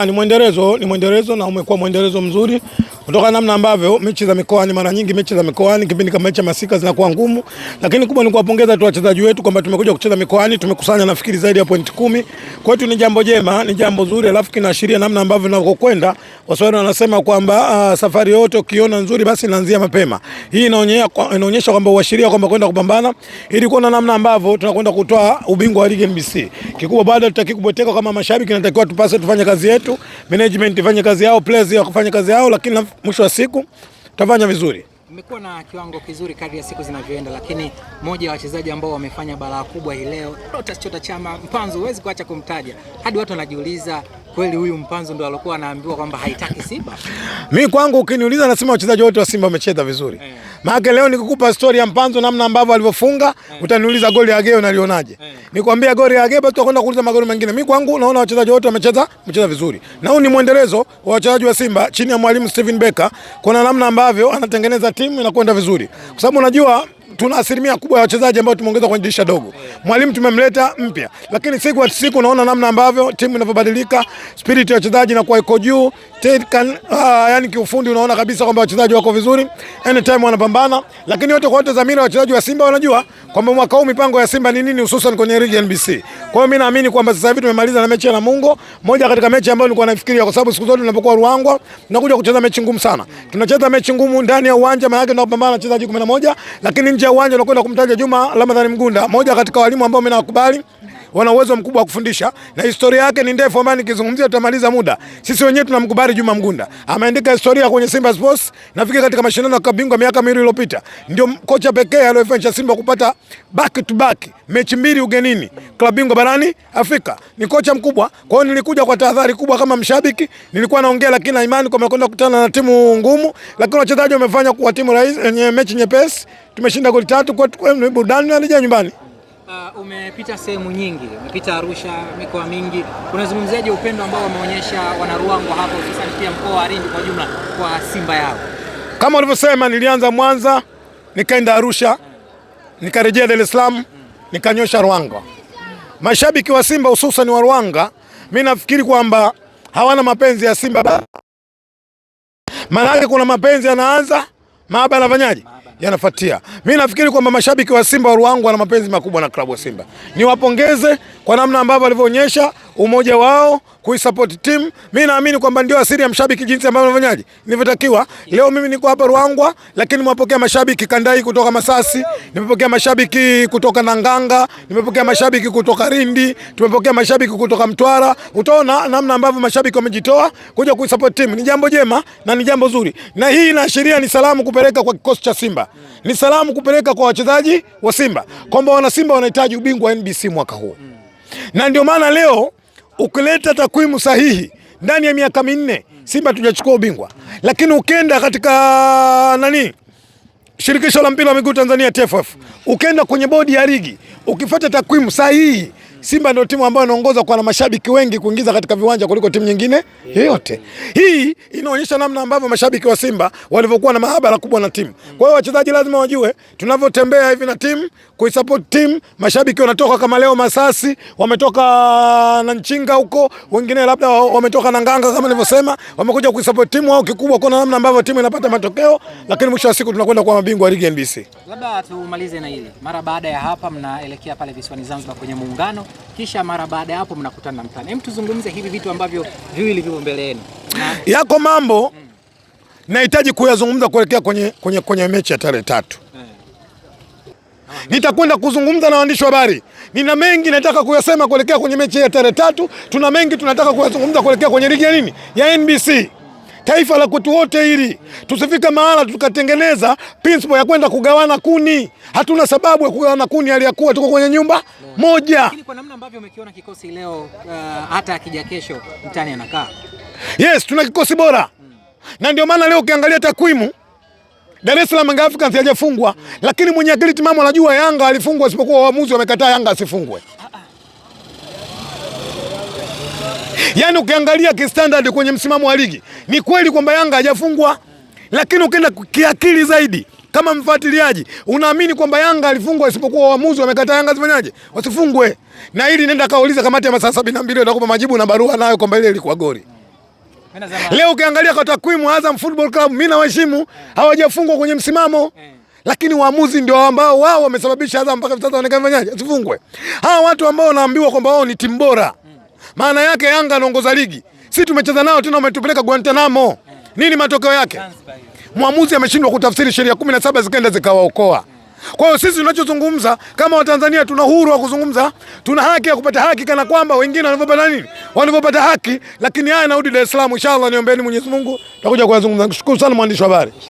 Ni mwendelezo na umekuwa mwendelezo mzuri kutoka namna ambavyo mechi za mikoani, mara nyingi mechi za mikoani kipindi kama mechi masika zinakuwa ngumu, lakini kubwa ni kuwapongeza tu wachezaji wetu kwamba tumekuja kucheza mikoani, tumekusanya nafikiri zaidi ya point 10. Kwetu ni jambo jema, ni jambo zuri, alafu kinaashiria namna ambavyo tunakokwenda. Waswahili wanasema kwamba safari yote ukiona nzuri basi inaanzia mapema. Hii inaonyesha kwamba uashiria kwamba kwenda kupambana ili kuona namna ambavyo tunakwenda kutoa ubingwa wa ligi NBC. Kikubwa bado tutaki kubweteka kama mashabiki, tunatakiwa tupase tufanye kazi yetu, management ifanye kazi yao, players wafanye kazi yao, lakini mwisho wa siku tutafanya vizuri. Mmekuwa na kiwango kizuri kadri ya siku zinavyoenda, lakini mmoja wa wachezaji ambao wamefanya balaa kubwa hii leo, Chota Chama Mpanzu, huwezi kuacha kumtaja. Hadi watu wanajiuliza kweli huyu Mpanzu ndo alikuwa anaambiwa kwamba haitaki Simba? Mimi kwangu ukiniuliza nasema wachezaji wote wa Simba wamecheza vizuri. Maana leo nikikupa story ya Mpanzu namna ambavyo alivyofunga, utaniuliza goli ya Geo unalionaje? Nikwambia goli ya Geo tutakwenda kuuliza magoli mengine. Mimi kwangu naona wachezaji wote wamecheza vizuri. Na huu ni mwendelezo wa wachezaji wa Simba chini ya mwalimu Steven Becker. Kuna namna ambavyo anatengeneza timu inakwenda vizuri. Kwa sababu unajua tuna asilimia kubwa ya wachezaji ambao tumeongeza kwenye dirisha dogo. Mwalimu tumemleta mpya, lakini siku hadi siku naona namna ambavyo timu inavyobadilika, spirit ya wachezaji inakuwa iko juu. Yani kiufundi unaona kabisa kwamba wachezaji wako vizuri, anytime wanapambana, lakini yote kwa yote dhamira wachezaji wa Simba wanajua kwamba mwaka huu mipango ya Simba ni nini, hususan kwenye ligi NBC. Kwa hiyo mimi naamini kwamba sasa hivi tumemaliza na mechi ya Namungo, moja katika mechi ambayo nilikuwa nafikiria, kwa sababu siku zote tunapokuwa Ruangwa tunakuja kucheza mechi ngumu sana. Tunacheza mechi ngumu ndani ya uwanja, maana yake tunapambana na wachezaji 11, lakini nje ya uwanja unakwenda kumtaja Juma Ramadhani Mgunda, moja katika walimu ambao mimi nakubali wana uwezo mkubwa wa kufundisha na historia yake ni ndefu, ambayo nikizungumzia tutamaliza muda. Sisi wenyewe tunamkubali Juma Mgunda. Ameandika historia kwenye Simba Sports. Nafikiri katika mashindano ya kabingwa miaka miwili iliyopita ndio kocha pekee aliyefanya Simba kupata back to back mechi mbili ugenini klabu bingwa barani Afrika. Ni kocha mkubwa. Kwa hiyo nilikuja kwa tahadhari kubwa kama mshabiki. Nilikuwa naongea, lakini na imani kwamba kwenda kukutana na timu ngumu, lakini wachezaji wamefanya kwa timu rahisi yenye mechi nyepesi. Tumeshinda goli 3 kwa burudani na rejea nyumbani. Umepita sehemu nyingi, umepita Arusha, mikoa mingi. Unazungumziaje upendo ambao wameonyesha wana Ruangwa hapa, hususan pia mkoa wa Lindi kwa jumla kwa Simba yao? Kama ulivyosema, nilianza Mwanza, nikaenda Arusha, nikarejea Dar es Salaam, nikanyosha Ruangwa. Mashabiki wa Simba hususan wa Ruangwa, mimi nafikiri kwamba hawana mapenzi ya Simba. Maana yake kuna mapenzi yanaanza, mahaba yanafanyaje? Yanafuatia. Mimi nafikiri kwamba mashabiki wa Simba wa Ruangwa wana mapenzi makubwa na klabu ya Simba. Niwapongeze kwa namna ambavyo walivyoonyesha umoja wao kuisupport team. Mimi naamini kwamba ndio asili ya mshabiki, jinsi ambavyo anafanyaje nilivyotakiwa. Leo mimi niko hapa Ruangwa, lakini nimepokea mashabiki Kandai kutoka Masasi, nimepokea mashabiki kutoka Nanganga, nimepokea mashabiki kutoka Lindi, tumepokea mashabiki kutoka Mtwara. Utaona namna ambavyo mashabiki wamejitoa kuja kuisupport team. Ni jambo jema na ni jambo zuri. Na hii inaashiria ni salamu kupeleka kwa kikosi cha Simba. Ni salamu kupeleka kwa wachezaji wa Simba kwamba wana Simba wanahitaji ubingwa wa NBC mwaka huu. Na ndio maana leo ukileta takwimu sahihi ndani ya miaka 4 Simba tujachukua ubingwa. Lakini ukenda katika shirikisho la mpira wa miguu Tanzania TFF, ukenda kwenye bodi ya ligi, ukifuata takwimu sahihi, Simba ndio timu ambayo inaongoza kwa na mashabiki wengi kuingiza katika viwanja kuliko timu nyingine yoyote. Hii inaonyesha namna ambavyo mashabiki wa Simba walivyokuwa na mahaba kubwa na timu. Kwa hiyo wachezaji lazima wajue tunavyotembea hivi na timu, kuisupport timu. Mashabiki wanatoka kama leo Masasi, wametoka na Nchinga huko, wengine labda wametoka na Nganga kama nilivyosema, wamekuja kuisupport timu wao. Kikubwa kuna namna ambavyo timu inapata matokeo, lakini mwisho wa siku tunakwenda kwa mabingwa wa ligi NBC. Labda tumalize na hili. Mara baada ya hapa mnaelekea pale visiwani Zanzibar kwenye muungano, kisha mara baada ya hapo mnakutana na Mtani. Hem, tuzungumze hivi vitu ambavyo viwili vipo mbele yenu. Yako mambo nahitaji kuyazungumza kuelekea kwenye mechi ya tarehe 3. Nitakwenda kuzungumza na waandishi wa habari. Nina mengi nataka kuyasema kuelekea kwenye mechi ya tarehe 3. Tuna mengi tunataka kuyazungumza kuelekea kwenye ligi ya nini? Ya NBC. Taifa la kwetu wote hili. Tusifika mahala tukatengeneza principle ya kwenda kugawana kuni. Hatuna sababu ya kugawana kuni aliyakuwa tuko kwenye nyumba moja. Lakini kwa namna ambavyo umekiona kikosi leo, hata akija kesho Mtani anakaa. Yes, tuna kikosi bora. Na ndio maana leo ukiangalia takwimu Dar es Salaam Young Africans hajafungwa, lakini mwenye akili timamu anajua Yanga alifungwa, isipokuwa waamuzi wamekataa Yanga asifungwe. Yaani ukiangalia kistandard kwenye msimamo wa ligi, ni kweli kwamba Yanga hajafungwa, lakini ukienda kiakili zaidi kama mfuatiliaji, unaamini kwamba Yanga alifungwa isipokuwa waamuzi wamekataa Yanga zifanyaje? Wasifungwe. Na hili nenda kauliza kamati ya masaa 72 utakupa majibu na barua nayo kwamba ile ilikuwa goli. Leo ukiangalia kwa takwimu Azam Football Club mimi nawaheshimu, hawajafungwa kwenye msimamo. Lakini waamuzi ndio ambao wao wamesababisha Azam mpaka sasa waonekane asifungwe. Hawa watu ambao wanaambiwa kwamba wao ni timu bora, maana yake Yanga anaongoza ligi, sisi tumecheza nao tena wametupeleka Guantanamo. Nini matokeo yake? Mwamuzi ameshindwa kutafsiri sheria 17 zikaenda zikawaokoa. Kwa hiyo sisi tunachozungumza kama Watanzania tuna uhuru wa kuzungumza, tuna haki ya kupata haki kana kwamba wengine wanavyopata nini? Wanavyopata haki, lakini haya narudi Dar es Salaam inshallah, niombeeni Mwenyezi Mungu tutakuja kuyazungumza. Nashukuru sana mwandishi wa habari.